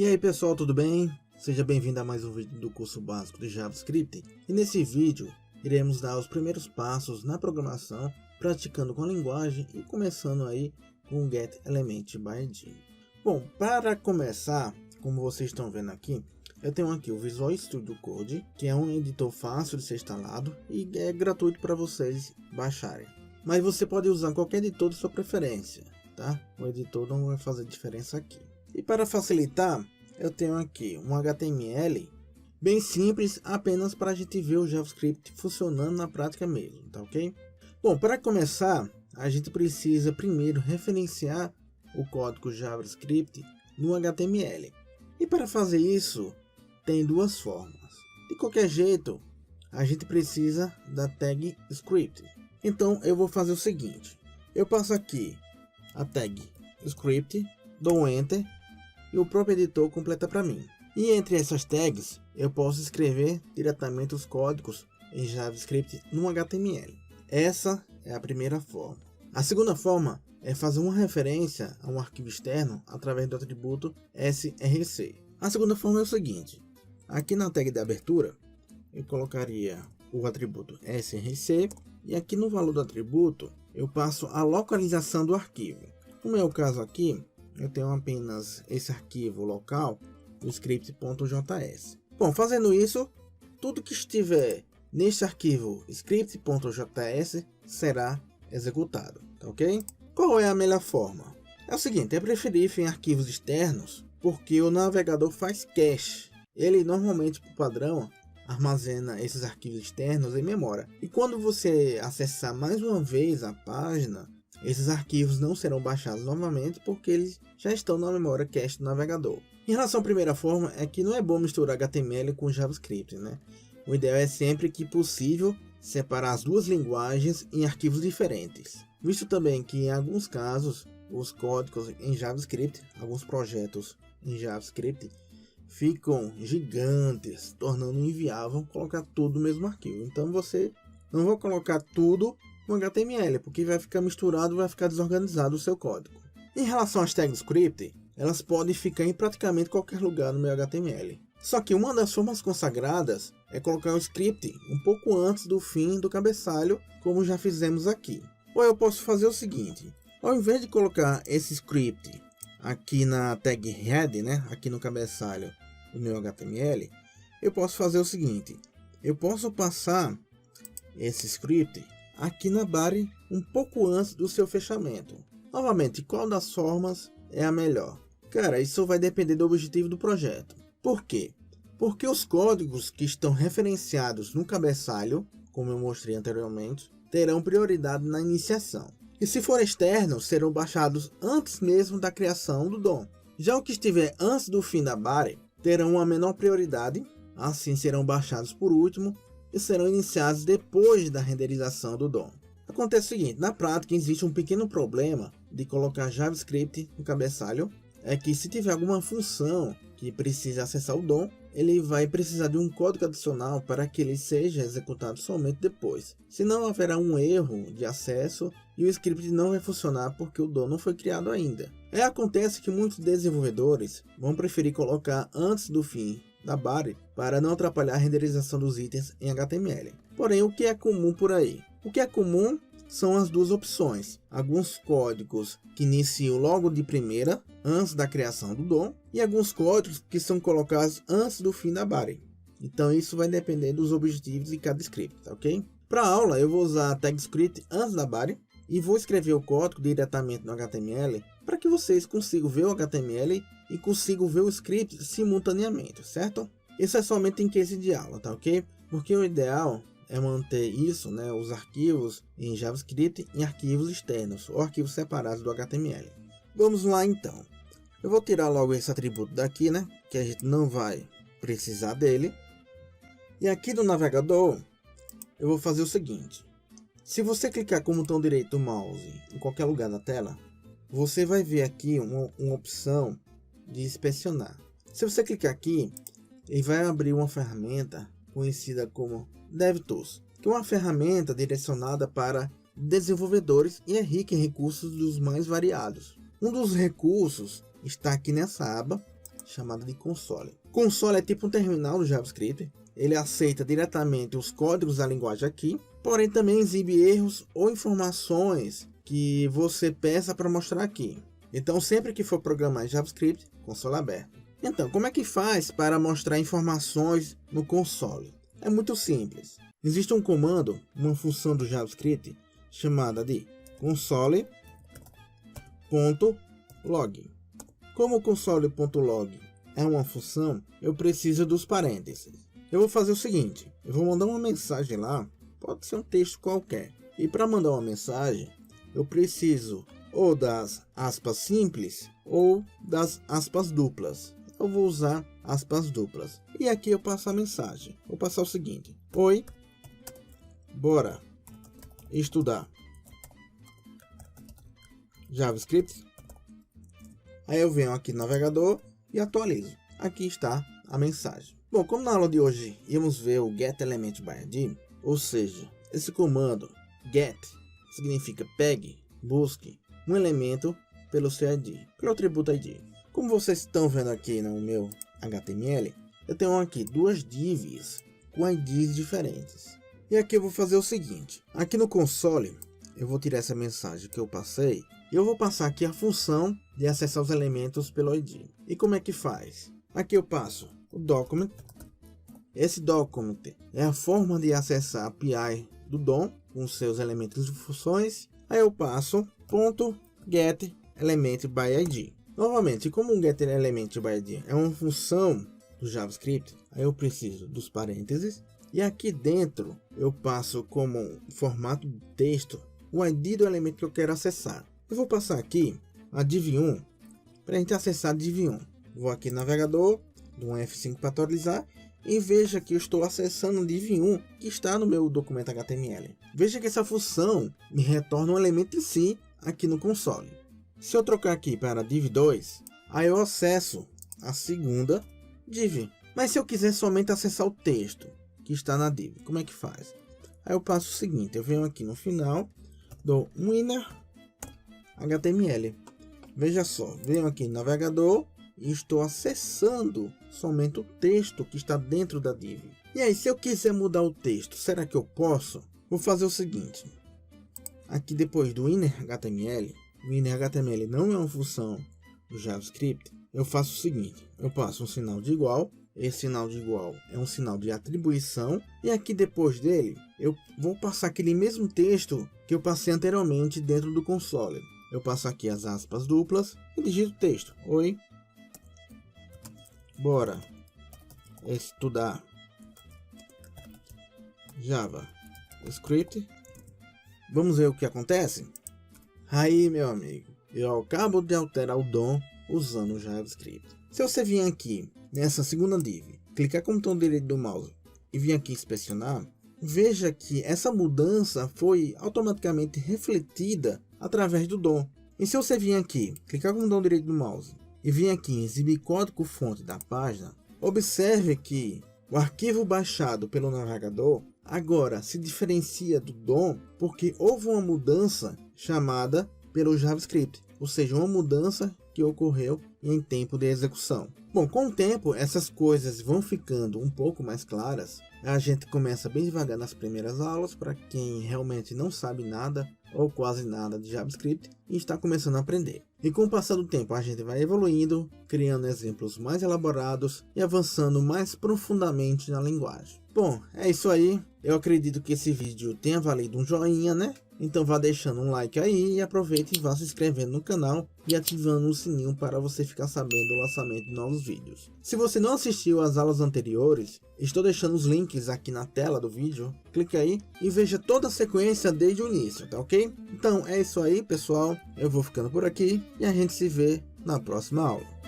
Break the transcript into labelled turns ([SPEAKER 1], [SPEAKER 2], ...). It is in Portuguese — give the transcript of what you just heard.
[SPEAKER 1] E aí pessoal, tudo bem? Seja bem-vindo a mais um vídeo do curso básico de JavaScript. E nesse vídeo, iremos dar os primeiros passos na programação, praticando com a linguagem e começando aí com o getElementById. Bom, para começar, como vocês estão vendo aqui, eu tenho aqui o Visual Studio Code, que é um editor fácil de ser instalado e é gratuito para vocês baixarem. Mas você pode usar qualquer editor de sua preferência, tá? O editor não vai fazer diferença aqui. E para facilitar, eu tenho aqui um HTML bem simples, apenas para a gente ver o JavaScript funcionando na prática mesmo, tá ok? Bom, para começar, a gente precisa primeiro referenciar o código JavaScript no HTML. E para fazer isso, tem duas formas. De qualquer jeito, a gente precisa da tag script. Então eu vou fazer o seguinte: eu passo aqui a tag script, dou enter e o próprio editor completa para mim. E entre essas tags, eu posso escrever diretamente os códigos em JavaScript no HTML. Essa é a primeira forma. A segunda forma é fazer uma referência a um arquivo externo através do atributo src. A segunda forma é o seguinte: aqui na tag de abertura, eu colocaria o atributo src e aqui no valor do atributo, eu passo a localização do arquivo. No meu caso aqui, eu tenho apenas esse arquivo local, o script.js. Bom, fazendo isso, tudo que estiver neste arquivo script.js será executado, tá ok? Qual é a melhor forma? É o seguinte: é preferível em arquivos externos, porque o navegador faz cache. Ele normalmente, por padrão, armazena esses arquivos externos em memória. E quando você acessar mais uma vez a página, esses arquivos não serão baixados novamente porque eles já estão na memória cache do navegador. Em relação à primeira forma, é que não é bom misturar HTML com JavaScript, né? O ideal é sempre que possível separar as duas linguagens em arquivos diferentes. Visto também que em alguns casos os códigos em JavaScript, alguns projetos em JavaScript ficam gigantes, tornando inviável colocar tudo no mesmo arquivo. Então você não vai colocar tudo no HTML, porque vai ficar misturado, vai ficar desorganizado o seu código. Em relação às tags script, elas podem ficar em praticamente qualquer lugar no meu HTML. Só que uma das formas consagradas é colocar um script um pouco antes do fim do cabeçalho, como já fizemos aqui. Ou eu posso fazer o seguinte: ao invés de colocar esse script aqui na tag head, né, aqui no cabeçalho do meu HTML, eu posso fazer o seguinte: eu posso passar esse script aqui na body um pouco antes do seu fechamento. Novamente, qual das formas é a melhor? Cara, isso vai depender do objetivo do projeto. Por quê? Porque os códigos que estão referenciados no cabeçalho, como eu mostrei anteriormente, terão prioridade na iniciação. E se for externo, serão baixados antes mesmo da criação do DOM. Já o que estiver antes do fim da body terão uma menor prioridade, assim serão baixados por último e serão iniciados depois da renderização do DOM. Acontece o seguinte: na prática existe um pequeno problema de colocar JavaScript no cabeçalho, é que se tiver alguma função que precise acessar o DOM, ele vai precisar de um código adicional para que ele seja executado somente depois. Senão haverá um erro de acesso e o script não vai funcionar porque o DOM não foi criado ainda. Acontece que muitos desenvolvedores vão preferir colocar antes do fim da body para não atrapalhar a renderização dos itens em HTML. Porém, o que é comum por aí? O que é comum são as duas opções: alguns códigos que iniciam logo de primeira, antes da criação do DOM, e alguns códigos que são colocados antes do fim da body. Então isso vai depender dos objetivos de cada script, tá ok? Para a aula eu vou usar a tag script antes da body e vou escrever o código diretamente no HTML para que vocês consigam ver o HTML e consigam ver o script simultaneamente, certo? Isso é somente em case de aula, tá ok? Porque o ideal é manter isso, né, os arquivos em JavaScript em arquivos externos ou arquivos separados do HTML. Vamos lá então. Eu vou tirar logo esse atributo daqui, né, que a gente não vai precisar dele. E aqui no navegador eu vou fazer o seguinte: se você clicar com o botão direito do mouse em qualquer lugar da tela, você vai ver aqui uma opção de inspecionar. Se você clicar aqui, ele vai abrir uma ferramenta conhecida como DevTools, que é uma ferramenta direcionada para desenvolvedores e é rica em recursos dos mais variados. Um dos recursos está aqui nessa aba, chamada de console. Console é tipo um terminal do JavaScript. Ele aceita diretamente os códigos da linguagem aqui, porém também exibe erros ou informações que você peça para mostrar aqui. Então sempre que for programar em JavaScript, console aberto. Então, como é que faz para mostrar informações no console? É muito simples. Existe um comando, uma função do JavaScript chamada de console.log. Como o console.log é uma função, eu preciso dos parênteses. Eu vou fazer o seguinte, eu vou mandar uma mensagem lá, pode ser um texto qualquer. E para mandar uma mensagem, eu preciso ou das aspas simples ou das aspas duplas. Eu vou usar aspas duplas. E aqui eu passo a mensagem. Vou passar o seguinte: oi, bora estudar JavaScript. Aí eu venho aqui no navegador e atualizo. Aqui está a mensagem. Bom, como na aula de hoje íamos ver o getElementById, ou seja, esse comando get significa pegue, busque um elemento pelo seu ID, pelo atributo ID. Como vocês estão vendo aqui no meu HTML, eu tenho aqui duas divs com IDs diferentes. E aqui eu vou fazer o seguinte, aqui no console eu vou tirar essa mensagem que eu passei e eu vou passar aqui a função de acessar os elementos pelo ID. E como é que faz? Aqui eu passo o document. Esse document é a forma de acessar a API do DOM com seus elementos e funções. Aí eu passo .getElementById. Novamente, como um getElementById é uma função do JavaScript, aí eu preciso dos parênteses. E aqui dentro eu passo como formato de texto o ID do elemento que eu quero acessar. Eu vou passar aqui a div1 para a gente acessar a div1. Vou aqui no navegador, dou um F5 para atualizar e veja que eu estou acessando a div1 que está no meu documento HTML. Veja que essa função me retorna um elemento em si aqui no console. Se eu trocar aqui para div2, aí eu acesso a segunda div. Mas se eu quiser somente acessar o texto que está na div, como é que faz? Aí eu passo o seguinte, eu venho aqui no final, dou winner HTML. Veja só, venho aqui no navegador e estou acessando somente o texto que está dentro da div. E aí, se eu quiser mudar o texto, será que eu posso? Vou fazer o seguinte, aqui depois do inner HTML, o inner HTML não é uma função do JavaScript, eu faço o seguinte, eu passo um sinal de igual, esse sinal de igual é um sinal de atribuição, e aqui depois dele, eu vou passar aquele mesmo texto que eu passei anteriormente dentro do console. Eu passo aqui as aspas duplas e digito o texto, oi, bora estudar JavaScript. Vamos ver o que acontece? Aí, meu amigo, eu acabo de alterar o DOM usando o JavaScript. Se você vir aqui nessa segunda div, clicar com o botão direito do mouse e vir aqui inspecionar, veja que essa mudança foi automaticamente refletida através do DOM. E se você vir aqui, clicar com o botão direito do mouse e vir aqui em exibir código fonte da página, observe que o arquivo baixado pelo navegador agora se diferencia do DOM porque houve uma mudança chamada pelo JavaScript, ou seja, uma mudança que ocorreu em tempo de execução. Bom, com o tempo essas coisas vão ficando um pouco mais claras. A gente começa bem devagar nas primeiras aulas para quem realmente não sabe nada ou quase nada de JavaScript e está começando a aprender. E com o passar do tempo a gente vai evoluindo, criando exemplos mais elaborados e avançando mais profundamente na linguagem. Bom, é isso aí. Eu acredito que esse vídeo tenha valido um joinha, né? Então vá deixando um like aí e aproveite e vá se inscrevendo no canal e ativando o sininho para você ficar sabendo do lançamento de novos vídeos. Se você não assistiu às aulas anteriores, estou deixando os links aqui na tela do vídeo. Clique aí e veja toda a sequência desde o início, tá ok? Então é isso aí, pessoal. Eu vou ficando por aqui e a gente se vê na próxima aula.